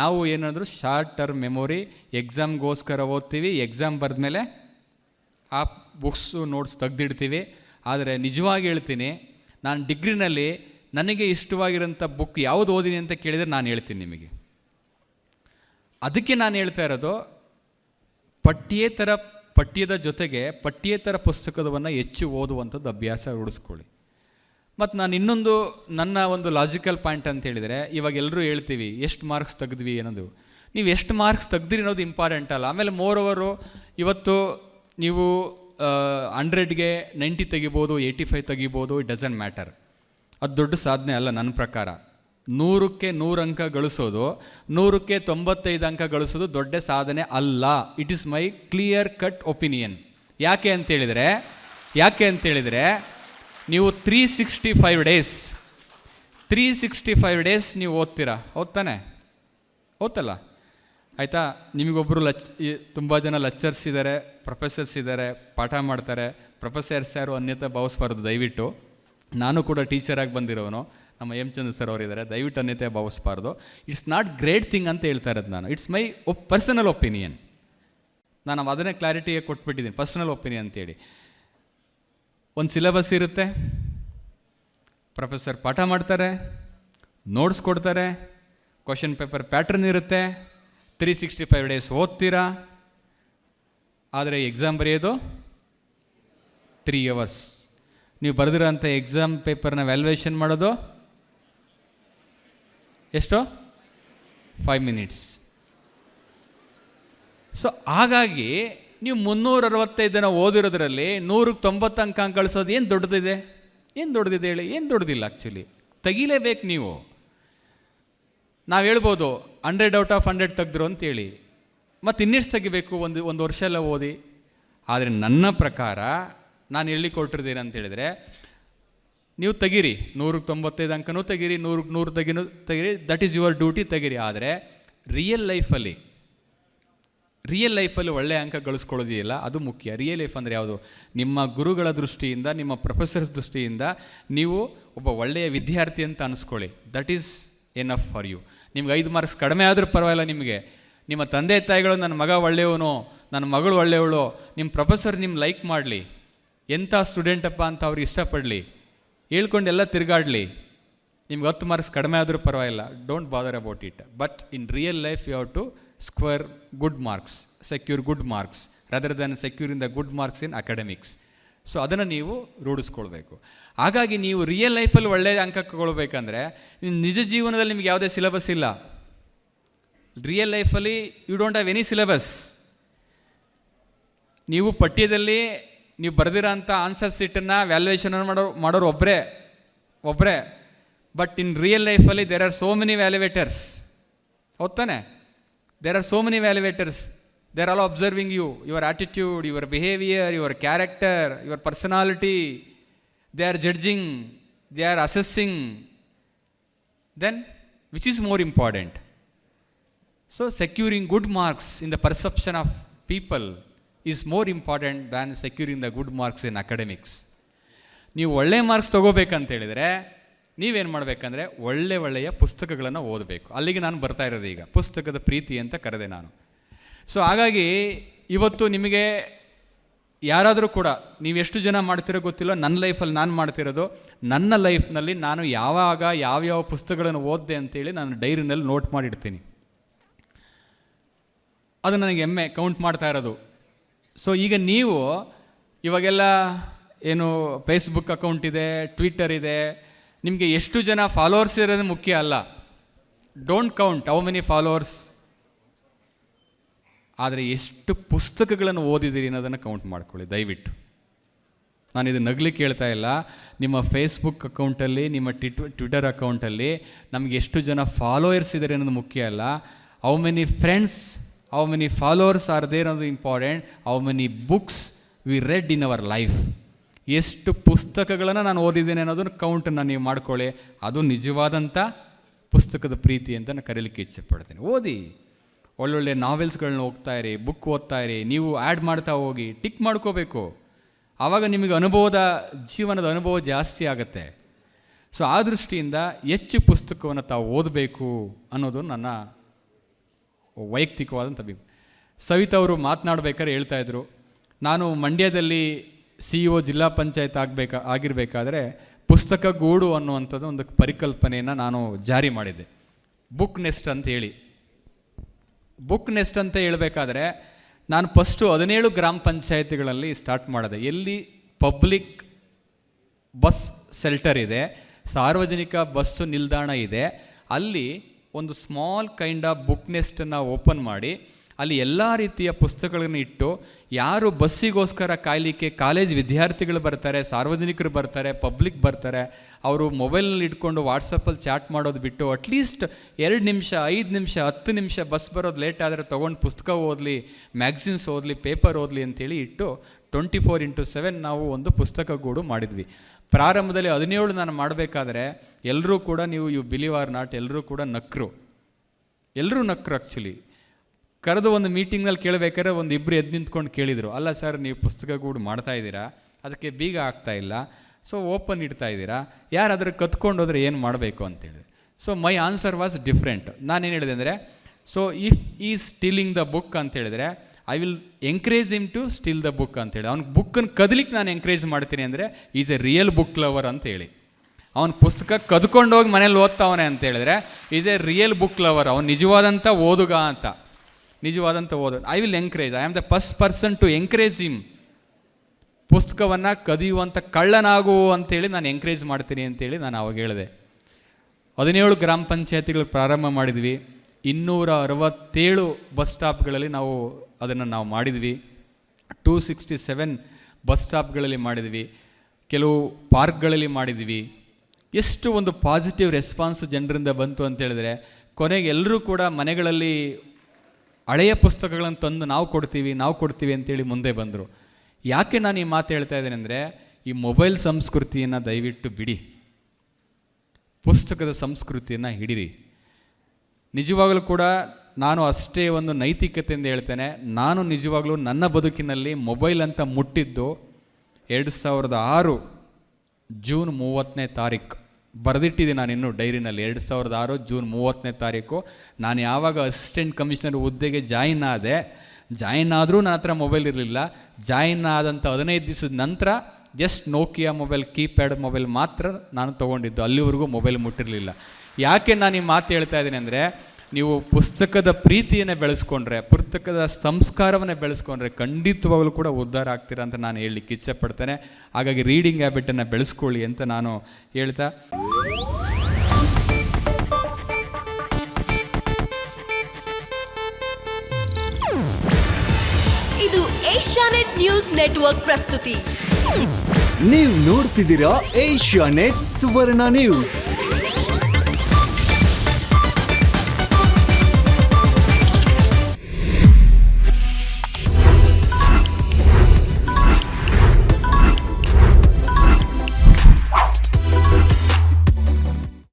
ನಾವು ಏನಾದರೂ short term memory, ಎಕ್ಸಾಮ್ಗೋಸ್ಕರ ಓದ್ತೀವಿ, ಎಕ್ಸಾಮ್ ಬರೆದ್ಮೇಲೆ ಆ ಬುಕ್ಸು ನೋಟ್ಸ್ ತೆಗ್ದಿಡ್ತೀವಿ. ಆದರೆ ನಿಜವಾಗಿ ಹೇಳ್ತೀನಿ, ನಾನು ಡಿಗ್ರಿನಲ್ಲಿ ನನಗೆ ಇಷ್ಟವಾಗಿರೋಂಥ ಬುಕ್ ಯಾವುದು ಓದಿನಿ ಅಂತ ಕೇಳಿದರೆ ನಾನು ಹೇಳ್ತೀನಿ ನಿಮಗೆ. ಅದಕ್ಕೆ ನಾನು ಹೇಳ್ತಾ ಇರೋದು, ಪಠ್ಯದ ಜೊತೆಗೆ ಪಠ್ಯೇತರ ಪುಸ್ತಕವನ್ನು ಹೆಚ್ಚು ಓದುವಂಥದ್ದು ಅಭ್ಯಾಸ ರೂಢಿಸ್ಕೊಳ್ಳಿ. ಮತ್ತು ನಾನು ಇನ್ನೊಂದು ನನ್ನ ಒಂದು ಲಾಜಿಕಲ್ ಪಾಯಿಂಟ್ ಅಂತ ಹೇಳಿದರೆ, ಇವಾಗ ಎಲ್ಲರೂ ಹೇಳ್ತೀವಿ ಎಷ್ಟು ಮಾರ್ಕ್ಸ್ ತೆಗೆದ್ವಿ ಅನ್ನೋದು. ನೀವು ಎಷ್ಟು ಮಾರ್ಕ್ಸ್ ತೆಗ್ದಿರಿ ಅನ್ನೋದು ಇಂಪಾರ್ಟೆಂಟ್ ಅಲ್ಲ. ಆಮೇಲೆ ಮೋರೋವರು ಇವತ್ತು ನೀವು 100ಗೆ 90 ತೆಗಿಬೋದು, 85 ತೆಗಿಬೋದು, ಇಟ್ ಡಸಂಟ್ ಮ್ಯಾಟರ್. ಅದು ದೊಡ್ಡ ಸಾಧನೆ ಅಲ್ಲ ನನ್ನ ಪ್ರಕಾರ. 100ಕ್ಕೆ 100 ಅಂಕ ಗಳಿಸೋದು, 100ಕ್ಕೆ 95 ಅಂಕ ಗಳಿಸೋದು ದೊಡ್ಡ ಸಾಧನೆ ಅಲ್ಲ. It is my clear cut opinion. ಯಾಕೆ ಅಂತೇಳಿದರೆ ನೀವು 365 ಡೇಸ್ ನೀವು ಓದ್ತೀರಾ, ಓದ್ತಲ್ಲ ಆಯಿತಾ. ನಿಮಗೊಬ್ಬರು ತುಂಬ ಜನ ಲೆಕ್ಚರ್ಸ್ ಇದ್ದಾರೆ, ಪ್ರೊಫೆಸರ್ಸ್ ಇದ್ದಾರೆ, ಪಾಠ ಮಾಡ್ತಾರೆ. ಪ್ರೊಫೆಸರ್ಸ್ ಯಾರು ಅನ್ಯತಾ ಭಾವಿಸ್ಬಾರ್ದು ದಯವಿಟ್ಟು. ನಾನು ಕೂಡ ಟೀಚರಾಗಿ ಬಂದಿರೋನು, ನಮ್ಮ ಚಂದ್ರ ಸರ್ ಅವರಿದ್ದಾರೆ, ದಯವಿಟ್ಟು ಅನ್ಯತೆ ಭಾವಿಸ್ಬಾರ್ದು. ಇಟ್ಸ್ ನಾಟ್ ಗ್ರೇಟ್ ಥಿಂಗ್ ಅಂತ ಹೇಳ್ತಾ ಇರೋದು ನಾನು. It's my personal opinion. ನಾನು ಅದನ್ನೇ ಕ್ಲಾರಿಟಿಗೆ ಕೊಟ್ಬಿಟ್ಟಿದ್ದೀನಿ, ಪರ್ಸನಲ್ ಒಪಿನಿಯನ್ ಅಂತೇಳಿ. ಒಂದು ಸಿಲೆಬಸ್ ಇರುತ್ತೆ, ಪ್ರೊಫೆಸರ್ ಪಾಠ ಮಾಡ್ತಾರೆ, ನೋಟ್ಸ್ ಕೊಡ್ತಾರೆ, ಕ್ವಶನ್ ಪೇಪರ್ ಪ್ಯಾಟ್ರನ್ ಇರುತ್ತೆ, 365 ಡೇಸ್ ಓದ್ತೀರಾ. ಆದರೆ ಎಕ್ಸಾಮ್ ಬರೆಯೋದು 3 hours. ನೀವು ಬರೆದಿರೋಂಥ ಎಕ್ಸಾಮ್ ಪೇಪರ್ನ ವ್ಯಾಲ್ಯೂಯೇಷನ್ ಮಾಡೋದು ಎಷ್ಟು? 5 minutes. ಸೊ ಹಾಗಾಗಿ ನೀವು 365 ದಿನ ಓದಿರೋದ್ರಲ್ಲಿ 190 ಅಂಕ ಗಳಿಸೋದು ಏನು ದೊಡ್ಡದಿದೆ ಹೇಳಿ? ಏನು ದೊಡ್ಡದಿಲ್ಲ ಆ್ಯಕ್ಚುಲಿ. ತೆಗಿಲೇಬೇಕು ನೀವು. ನಾವು ಹೇಳ್ಬೋದು 100 out of 100 ತೆಗೆದ್ರು ಅಂತೇಳಿ, ಮತ್ತು ಇನ್ನೆಷ್ಟು ತೆಗಿಬೇಕು? ಒಂದು ವರ್ಷ ಎಲ್ಲ ಓದಿ. ಆದರೆ ನನ್ನ ಪ್ರಕಾರ ನಾನು ಕೊಟ್ಟಿರ್ತೀನಿ ಅಂತ ಹೇಳಿದರೆ, ನೀವು ತೆಗೀರಿ, 195 ಅಂಕನೂ ತೆಗೀರಿ, 100 ತೆಗೀರಿ, ದಟ್ ಈಸ್ ಯುವರ್ ಡ್ಯೂಟಿ, ತೆಗೀರಿ. ಆದರೆ ರಿಯಲ್ ಲೈಫಲ್ಲಿ ಒಳ್ಳೆಯ ಅಂಕ ಗಳಿಸ್ಕೊಳ್ಳೋದಿಲ್ಲ, ಅದು ಮುಖ್ಯ. ರಿಯಲ್ ಲೈಫ್ ಅಂದರೆ ಯಾವುದು? ನಿಮ್ಮ ಗುರುಗಳ ದೃಷ್ಟಿಯಿಂದ, ನಿಮ್ಮ ಪ್ರೊಫೆಸರ್ಸ್ ದೃಷ್ಟಿಯಿಂದ ನೀವು ಒಬ್ಬ ಒಳ್ಳೆಯ ವಿದ್ಯಾರ್ಥಿ ಅಂತ ಅನಿಸ್ಕೊಳ್ಳಿ. That is enough for you. ನಿಮ್ಗೆ 5 ಮಾರ್ಕ್ಸ್ ಕಡಿಮೆ ಆದರೂ ಪರವಾಗಿಲ್ಲ. ನಿಮಗೆ ನಿಮ್ಮ ತಂದೆ ತಾಯಿಗಳು ನನ್ನ ಮಗ ಒಳ್ಳೆಯವನು, ನನ್ನ ಮಗಳು ಒಳ್ಳೆಯವಳು, ನಿಮ್ಮ ಪ್ರೊಫೆಸರ್ ಲೈಕ್ ಮಾಡಲಿ, ಎಂಥ ಸ್ಟೂಡೆಂಟಪ್ಪ ಅಂತ ಅವ್ರಿಗೆ ಇಷ್ಟಪಡಲಿ, ಹೇಳ್ಕೊಂಡೆಲ್ಲ ತಿರುಗಾಡಲಿ. ನಿಮ್ಗೆ 10 ಮಾರ್ಕ್ಸ್ ಕಡಿಮೆ ಆದರೂ ಪರವಾಗಿಲ್ಲ, don't bother about it. But in real life you have to square good marks, secure good marks rather than securing the good marks in academics. So ಅದನ್ನು ನೀವು ರೂಢಿಸ್ಕೊಳ್ಬೇಕು. ಹಾಗಾಗಿ ನೀವು ರಿಯಲ್ ಲೈಫಲ್ಲಿ ಒಳ್ಳೆಯ ಅಂಕ ತಗೊಳ್ಬೇಕಂದ್ರೆ ನಿಜ ಜೀವನದಲ್ಲಿ ನಿಮ್ಗೆ ಯಾವುದೇ ಸಿಲೆಬಸ್ ಇಲ್ಲ. ರಿಯಲ್ ಲೈಫಲ್ಲಿ you don't have any syllabus. ನೀವು ಪಠ್ಯದಲ್ಲಿ ನೀವು ಬರೆದಿರೋ ಅಂಥ ಆನ್ಸರ್ ಶೀಟನ್ನು ವ್ಯಾಲ್ಯೂಯೇಷನ್ ಮಾಡೋರು ಒಬ್ಬರೇ. ಬಟ್ ಇನ್ ರಿಯಲ್ ಲೈಫಲ್ಲಿ there are so many valuators. ಹೌದಾನೆ? There are so many valuators. They are all observing you, your attitude, your behavior, your character, your personality. They are judging, they are assessing. Then, which is more important? So, securing good marks in the perception of people is more important than securing the good marks in academics. ನೀವು ಒಳ್ಳೆ marks ತೊಗೋಬೇಕಂತ ಹೇಳಿದರೆ ನೀವೇನು ಮಾಡಬೇಕಂದ್ರೆ ಒಳ್ಳೆಯ ಪುಸ್ತಕಗಳನ್ನು ಓದಬೇಕು. ಅಲ್ಲಿಗೆ ನಾನು ಬರ್ತಾ ಇರೋದು ಈಗ ಪುಸ್ತಕದ ಪ್ರೀತಿ ಅಂತ ಕರೆದೆ ನಾನು. ಸೊ ಹಾಗಾಗಿ ಇವತ್ತು ನಿಮಗೆ ಯಾರಾದರೂ ಕೂಡ ನೀವು ಎಷ್ಟು ಜನ ಮಾಡ್ತಿರೋ ಗೊತ್ತಿಲ್ಲ, ನನ್ನ ಲೈಫಲ್ಲಿ ನಾನು ಮಾಡ್ತಿರೋದು, ನನ್ನ ಲೈಫ್ನಲ್ಲಿ ನಾನು ಯಾವ್ಯಾವ ಪುಸ್ತಕಗಳನ್ನು ಓದಿದೆ ಅಂತೇಳಿ ನಾನು ಡೈರಿನಲ್ಲಿ ನೋಟ್ ಮಾಡಿಡ್ತೀನಿ. ಅದು ನನಗೆ ಹೆಮ್ಮೆ, ಕೌಂಟ್ ಮಾಡ್ತಾ ಇರೋದು. ಸೊ ಈಗ ನೀವು ಇವಾಗೆಲ್ಲ ಏನು ಫೇಸ್ಬುಕ್ ಅಕೌಂಟ್ ಇದೆ, ಟ್ವಿಟ್ಟರ್ ಇದೆ, ನಿಮಗೆ ಎಷ್ಟು ಜನ ಫಾಲೋವರ್ಸ್ ಇರೋದು ಮುಖ್ಯ ಅಲ್ಲ. Don't count how many followers, ಆದರೆ ಎಷ್ಟು ಪುಸ್ತಕಗಳನ್ನು ಓದಿದ್ದೀರಿ ಅನ್ನೋದನ್ನು ಕೌಂಟ್ ಮಾಡ್ಕೊಳ್ಳಿ ದಯವಿಟ್ಟು. ನಾನು ಇದು ನಗ್ಲಿಕ್ಕೆ ಹೇಳ್ತಾ ಇಲ್ಲ. ನಿಮ್ಮ ಫೇಸ್ಬುಕ್ ಅಕೌಂಟಲ್ಲಿ, ನಿಮ್ಮ ಟ್ವಿಟರ್ ಅಕೌಂಟಲ್ಲಿ ನಮಗೆ ಎಷ್ಟು ಜನ ಫಾಲೋವರ್ಸ್ ಇದ್ದಾರೆ ಅನ್ನೋದು ಮುಖ್ಯ ಅಲ್ಲ. How many friends, how many followers are there ಅನ್ನೋದು important. How many books we read in our life. ಎಷ್ಟು ಪುಸ್ತಕಗಳನ್ನು ನಾನು ಓದಿದ್ದೇನೆ ಅನ್ನೋದನ್ನು ಕೌಂಟನ್ನು ನೀವು ಮಾಡ್ಕೊಳ್ಳಿ. ಅದು ನಿಜವಾದಂಥ ಪುಸ್ತಕದ ಪ್ರೀತಿ ಅಂತ ನಾನು ಕರೀಲಿಕ್ಕೆ ಇಚ್ಛೆಪಡ್ತೀನಿ. ಓದಿ, ಒಳ್ಳೊಳ್ಳೆ ನಾವೆಲ್ಸ್ಗಳನ್ನ ಓದ್ತಾಯಿರಿ, ಬುಕ್ ಓದ್ತಾಯಿರಿ, ನೀವು ಆ್ಯಡ್ ಮಾಡ್ತಾ ಹೋಗಿ, ಟಿಕ್ ಮಾಡ್ಕೋಬೇಕು. ಆವಾಗ ನಿಮಗೆ ಜೀವನದ ಅನುಭವ ಜಾಸ್ತಿ ಆಗುತ್ತೆ. ಸೊ ಆ ದೃಷ್ಟಿಯಿಂದ ಹೆಚ್ಚು ಪುಸ್ತಕವನ್ನು ತಾವು ಓದಬೇಕು ಅನ್ನೋದು ನನ್ನ ವೈಯಕ್ತಿಕವಾದಂಥ ಸವಿತಾ ಅವರು ಮಾತನಾಡ್ಬೇಕಾದ್ರೆ ಹೇಳ್ತಾಯಿದ್ರು, ನಾನು ಮಂಡ್ಯದಲ್ಲಿ CEO ಜಿಲ್ಲಾ ಪಂಚಾಯತ್ ಆಗಿರಬೇಕಾದ್ರೆ ಪುಸ್ತಕ ಗೂಡು ಅನ್ನುವಂಥದ್ದು ಒಂದು ಪರಿಕಲ್ಪನೆಯನ್ನು ನಾನು ಜಾರಿ ಮಾಡಿದ್ದೆ, ಬುಕ್ ನೆಸ್ಟ್ ಅಂತ ಹೇಳಿ. ಬುಕ್ ನೆಸ್ಟ್ ಅಂತ ಹೇಳಬೇಕಾದ್ರೆ ನಾನು ಫಸ್ಟು 17 ಗ್ರಾಮ ಪಂಚಾಯತಿಗಳಲ್ಲಿ ಸ್ಟಾರ್ಟ್ ಮಾಡಿದೆ. ಎಲ್ಲಿ ಪಬ್ಲಿಕ್ ಬಸ್ ಶೆಲ್ಟರ್ ಇದೆ, ಸಾರ್ವಜನಿಕ ಬಸ್ಸು ನಿಲ್ದಾಣ ಇದೆ, ಅಲ್ಲಿ ಒಂದು ಸ್ಮಾಲ್ ಕೈಂಡ್ ಆಫ್ ಬುಕ್ ನೆಸ್ಟನ್ನು ಓಪನ್ ಮಾಡಿ ಅಲ್ಲಿ ಎಲ್ಲ ರೀತಿಯ ಪುಸ್ತಕಗಳನ್ನು ಇಟ್ಟು, ಯಾರು ಬಸ್ಸಿಗೋಸ್ಕರ ಕಾಯಲಿಕ್ಕೆ ಕಾಲೇಜ್ ವಿದ್ಯಾರ್ಥಿಗಳು ಬರ್ತಾರೆ, ಸಾರ್ವಜನಿಕರು ಬರ್ತಾರೆ, ಪಬ್ಲಿಕ್ ಬರ್ತಾರೆ, ಅವರು ಮೊಬೈಲ್ನಲ್ಲಿ ಇಟ್ಕೊಂಡು ವಾಟ್ಸಪ್ಪಲ್ಲಿ ಚಾಟ್ ಮಾಡೋದು ಬಿಟ್ಟು ಅಟ್ಲೀಸ್ಟ್ 2 ನಿಮಿಷ 5 ನಿಮಿಷ 10 ನಿಮಿಷ ಬಸ್ ಬರೋದು ಲೇಟ್ ಆದರೆ ತೊಗೊಂಡು ಪುಸ್ತಕ ಓದಲಿ, ಮ್ಯಾಗ್ಝಿನ್ಸ್ ಓದಲಿ, ಪೇಪರ್ ಓದಲಿ ಅಂತೇಳಿ ಇಟ್ಟು 24x7 ನಾವು ಒಂದು ಪುಸ್ತಕ ಗೂಡು ಮಾಡಿದ್ವಿ. ಪ್ರಾರಂಭದಲ್ಲಿ 17 ನಾನು ಮಾಡಬೇಕಾದ್ರೆ ಎಲ್ಲರೂ ಕೂಡ, ನೀವು ಯು ಬಿಲೀವ್ ಆರ್ ನಾಟ್, ಎಲ್ಲರೂ ಕೂಡ ನಕ್ಕರು ಆ್ಯಕ್ಚುಲಿ. ಕರೆದು ಒಂದು ಮೀಟಿಂಗ್ನಲ್ಲಿ ಕೇಳಬೇಕಾದ್ರೆ ಒಂದು ಇಬ್ಬರು ಎದ್ದು ನಿಂತ್ಕೊಂಡು ಕೇಳಿದರು, ಅಲ್ಲ ಸರ್ ನೀವು ಪುಸ್ತಕ ಗೂಡು ಮಾಡ್ತಾ ಇದ್ದೀರಾ, ಅದಕ್ಕೆ ಬೀಗ ಆಗ್ತಾ ಇಲ್ಲ, ಸೊ ಓಪನ್ ಇಡ್ತಾ ಇದ್ದೀರಾ, ಯಾರಾದರೂ ಕತ್ಕೊಂಡು ಹೋದರೆ ಏನು ಮಾಡಬೇಕು ಅಂತೇಳಿದೆ. So my answer was different. ನಾನೇನು ಹೇಳಿದೆ ಅಂದರೆ, ಸೊ ಇಫ್ ಈ ಸ್ಟೀಲಿಂಗ್ ದ ಬುಕ್ ಅಂತ ಹೇಳಿದ್ರೆ I will encourage him to steal the book ಅಂತೇಳಿ. ಅವ್ನಿಗೆ ಬುಕ್ಕನ್ನು ಕದಲಿಕ್ಕೆ ನಾನು ಎಂಕರೇಜ್ ಮಾಡ್ತೀನಿ ಅಂದರೆ is a real book lover ಅಂತ ಹೇಳಿ. ಅವ್ನು ಪುಸ್ತಕ ಕದ್ಕೊಂಡು ಹೋಗಿ ಮನೇಲಿ ಓದ್ತಾವನೆ ಅಂತ ಹೇಳಿದ್ರೆ is a real book lover, ಅವ್ನು ನಿಜವಾದಂಥ ಓದುಗ ಅಂತ, ನಿಜವಾದಂಥ I will encourage, I am the first person to encourage him. ಪುಸ್ತಕವನ್ನು ಕದಿಯುವಂಥ ಕಳ್ಳನಾಗು ಅಂತೇಳಿ ನಾನು ಎಂಕರೇಜ್ ಮಾಡ್ತೀನಿ ಅಂತೇಳಿ ನಾನು ಅವಾಗ ಹೇಳಿದೆ. 17 ಗ್ರಾಮ ಪಂಚಾಯತಿಗಳು ಪ್ರಾರಂಭ ಮಾಡಿದ್ವಿ. 267 ಬಸ್ ಸ್ಟಾಪ್ಗಳಲ್ಲಿ ನಾವು ಅದನ್ನು ಮಾಡಿದ್ವಿ. 267 ಬಸ್ ಸ್ಟಾಪ್ಗಳಲ್ಲಿ ಮಾಡಿದ್ವಿ, ಕೆಲವು ಪಾರ್ಕ್ಗಳಲ್ಲಿ ಮಾಡಿದ್ವಿ. ಎಷ್ಟು ಒಂದು ಪಾಸಿಟಿವ್ ರೆಸ್ಪಾನ್ಸ್ ಜನರಿಂದ ಬಂತು ಅಂತ ಹೇಳಿದ್ರೆ, ಕೊನೆಗೆ ಎಲ್ಲರೂ ಕೂಡ ಮನೆಗಳಲ್ಲಿ ಹಳೆಯ ಪುಸ್ತಕಗಳನ್ನು ತಂದು ನಾವು ಕೊಡ್ತೀವಿ ಅಂತೇಳಿ ಮುಂದೆ ಬಂದರು. ಯಾಕೆ ನಾನು ಈ ಮಾತು ಹೇಳ್ತಾ ಇದ್ದೇನೆ ಅಂದರೆ, ಈ ಮೊಬೈಲ್ ಸಂಸ್ಕೃತಿಯನ್ನು ದಯವಿಟ್ಟು ಬಿಡಿ, ಪುಸ್ತಕದ ಸಂಸ್ಕೃತಿಯನ್ನು ಹಿಡಿರಿ. ನಿಜವಾಗಲೂ ಕೂಡ ನಾನು ಅಷ್ಟೇ ಒಂದು ನೈತಿಕತೆಯಿಂದ ಹೇಳ್ತೇನೆ, ನಾನು ನಿಜವಾಗಲೂ ನನ್ನ ಬದುಕಿನಲ್ಲಿ ಮೊಬೈಲ್ ಅಂತ ಮುಟ್ಟಿದ್ದು 2006 ಜೂನ್ 30ನೇ ತಾರೀಕು. ಬರೆದಿಟ್ಟಿದ್ದೀನಿ ನಾನು ಇನ್ನೂ ಡೈರಿನಲ್ಲಿ, 2006 ಜೂನ್ 30ನೇ ತಾರೀಕು. ನಾನು ಯಾವಾಗ ಅಸಿಸ್ಟೆಂಟ್ ಕಮಿಷನರ್ ಹುದ್ದೆಗೆ ಜಾಯಿನ್ ಆದರೂ ನನ್ನ ಹತ್ರ ಮೊಬೈಲ್ ಇರಲಿಲ್ಲ. ಜಾಯಿನ್ ಆದಂಥ 15 ದಿವಸದ ನಂತರ just Nokia mobile, keypad mobile ಮಾತ್ರ ನಾನು ತೊಗೊಂಡಿದ್ದು. ಅಲ್ಲಿವರೆಗೂ ಮೊಬೈಲ್ ಮುಟ್ಟಿರಲಿಲ್ಲ. ಯಾಕೆ ನಾನು ಈ ಮಾತು ಹೇಳ್ತಾ ಇದ್ದೀನಿ ಅಂದರೆ, ನೀವು ಪುಸ್ತಕದ ಪ್ರೀತಿಯನ್ನು ಬೆಳೆಸ್ಕೊಂಡ್ರೆ, ಪುಸ್ತಕದ ಸಂಸ್ಕಾರವನ್ನು ಬೆಳೆಸ್ಕೊಂಡ್ರೆ ಖಂಡಿತವಾಗಲೂ ಕೂಡ ಉದ್ಧಾರ ಆಗ್ತೀರಾ ಅಂತ ನಾನು ಹೇಳಲಿಕ್ಕೆ ಇಚ್ಛೆಪಡ್ತೇನೆ. ಹಾಗಾಗಿ ರೀಡಿಂಗ್ ಹ್ಯಾಬಿಟನ್ನು ಬೆಳೆಸ್ಕೊಳ್ಳಿ ಅಂತ ನಾನು ಹೇಳ್ತಾ, ಇದು ಏಷ್ಯಾನೆಟ್ ನ್ಯೂಸ್ ನೆಟ್ವರ್ಕ್ ಪ್ರಸ್ತುತಿ. ನೀವು ನೋಡ್ತಿದ್ದೀರಾ ಏಷ್ಯಾನೆಟ್ ಸುವರ್ಣ ನ್ಯೂಸ್.